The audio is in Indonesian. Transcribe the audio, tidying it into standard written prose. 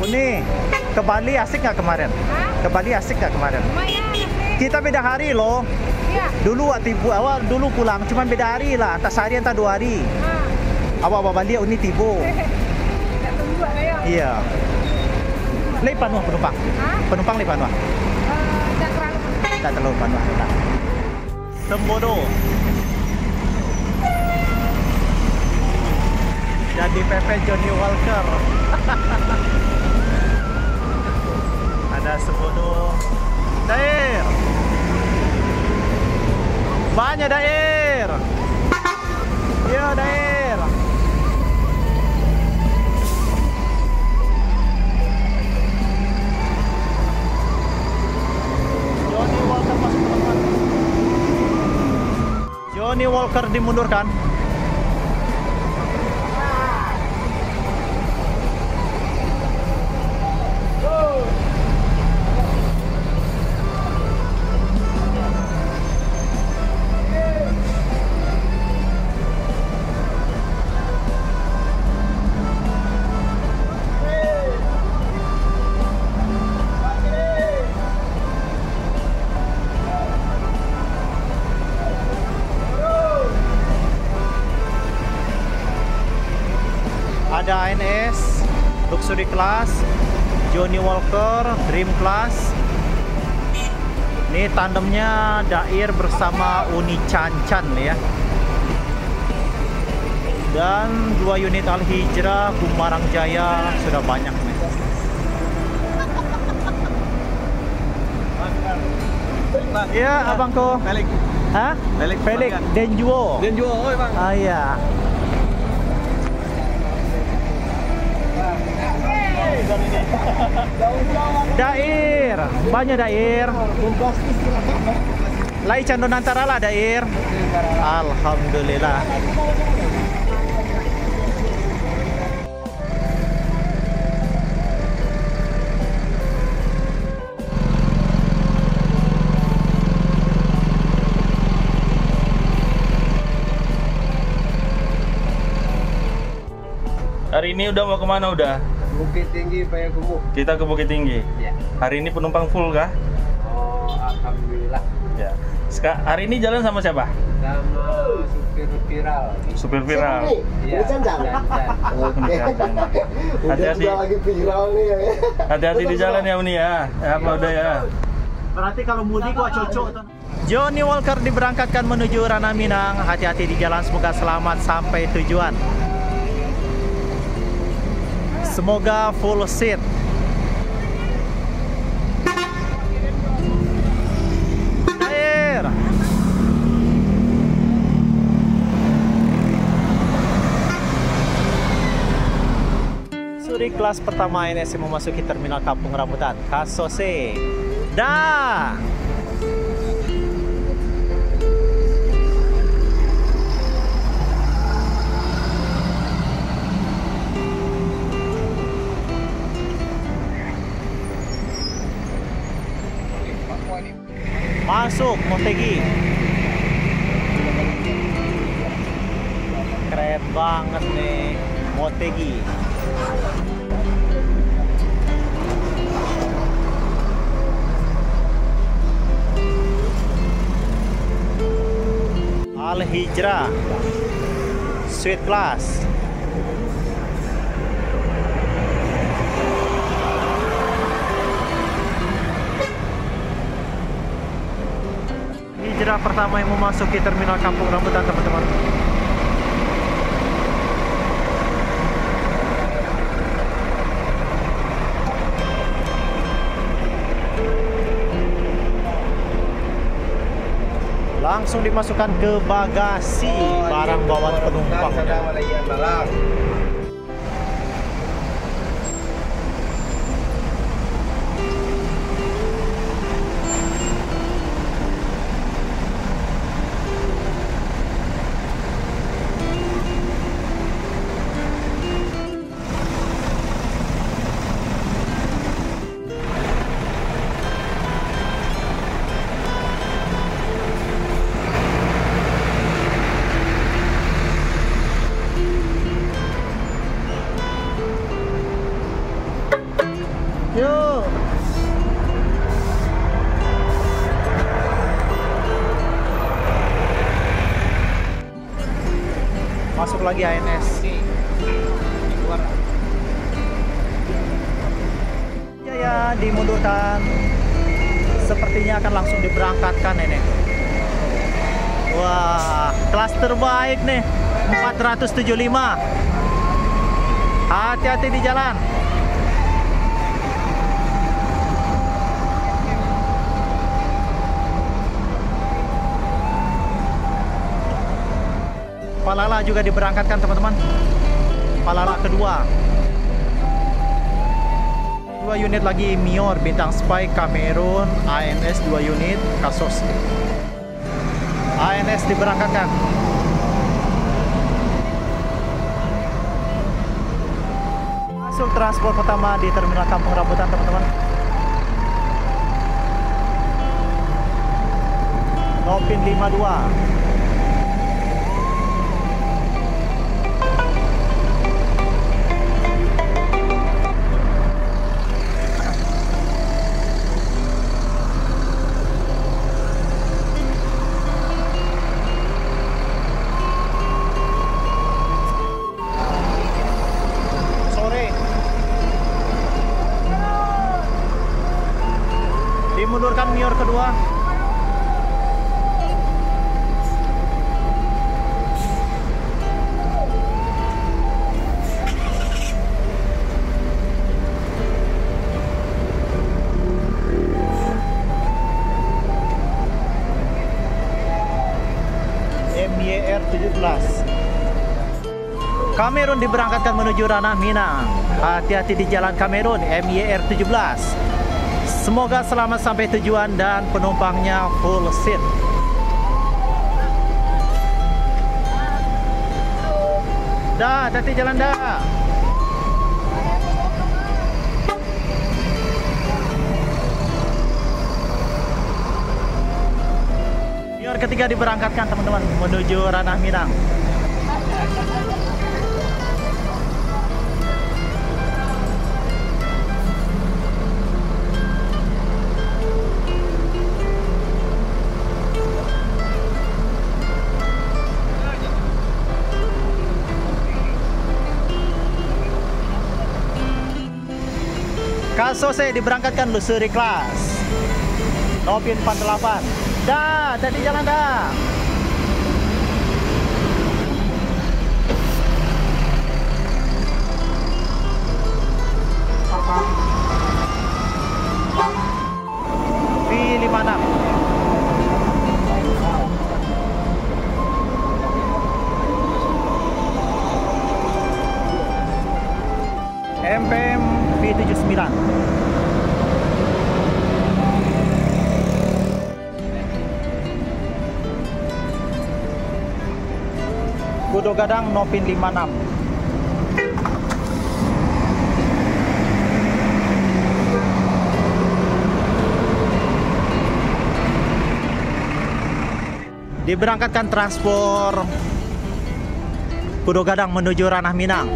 nih, ke Bali asik nggak kemarin? Ke Bali asik nggak kemarin? Lumayan, asik. Kita beda hari loh. Iya. Dulu awal dulu pulang, cuman beda hari lah. Entah sehari entah 2 hari. Awal Bali ini tibo. Nggak tunggu ayo. Iya. Lei panuh penumpang. Penumpang lei panuh. Nggak terlalu penting. Tak terlalu panuh. Sembodo. Jadi Pepe Johnny Walker. Ada Sembodo. Dair. Banyak Dair. Iya Dair. Johnny Walker masuk teman-teman. Johnny Walker dimundurkan. Ada ANS, Luxury Class, Johnny Walker, Dream Class. Ini tandemnya Dair bersama Uni Cancan ya. Dan 2 unit Al Hijrah, Kumarang Jaya sudah banyak nih. Iya, abangku. Pelik. Hah? Pelik. Pelik Denjuo. Denjuo, oi bang. Ah iya. Dair, banyak Dair. Lai Candon Antara lah Dair. Alhamdulillah. Hari ini udah mau kemana udah? Bukit Tinggi, Payakumbuh. Kita ke Bukit Tinggi. Ya. Hari ini penumpang full kah? Oh, alhamdulillah. Ya. Hari ini jalan sama siapa? Sama supir viral. Supir viral. Iya. Oke. Hati-hati. lagi viral nih ya. Hati-hati di jalan ya Uni ya. Apa udah ya? Berarti kalau mudik gua cocok. Johnny Walker diberangkatkan menuju Ranah Minang. Hati-hati di jalan, semoga selamat sampai tujuan. Semoga full seat. Dair. Suri kelas pertama NS memasuki terminal Kampung Rambutan, Kasose. Dah. Masuk Motegi. Keren banget nih Motegi. Al Hijrah Suite Class. Hijrah pertama yang memasuki terminal Kampung Rambutan, teman-teman. Langsung dimasukkan ke bagasi barang bawaan penumpang. Yuk. Masuk lagi ANS. Ya, dimundurkan. Sepertinya akan langsung diberangkatkan ini. Wah, kelas terbaik nih. 475. Hati-hati di jalan. Palala juga diberangkatkan teman-teman. Palala kedua. 2 unit lagi Mior Bintang Spy Kamerun ANS 2 unit Kasos. ANS diberangkatkan. Masuk transport pertama di Terminal Kampung Rambutan teman-teman. Nopin 52. Dimundurkan Mior kedua. MYR 17. Kamerun diberangkatkan menuju Ranah Minang. Hati-hati di jalan Kamerun MYR 17. Semoga selamat sampai tujuan dan penumpangnya full seat. Dah, hati-hati jalan dah. Mior ketiga diberangkatkan teman-teman menuju Ranah Minang. Kasose diberangkatkan Lusuri kelas Nopin 48. Dah, tadi jalan dah. V56 MPM V79. Kudo Gadang Nopin 56. Diberangkatkan transport Kudo Gadang menuju Ranah Minang.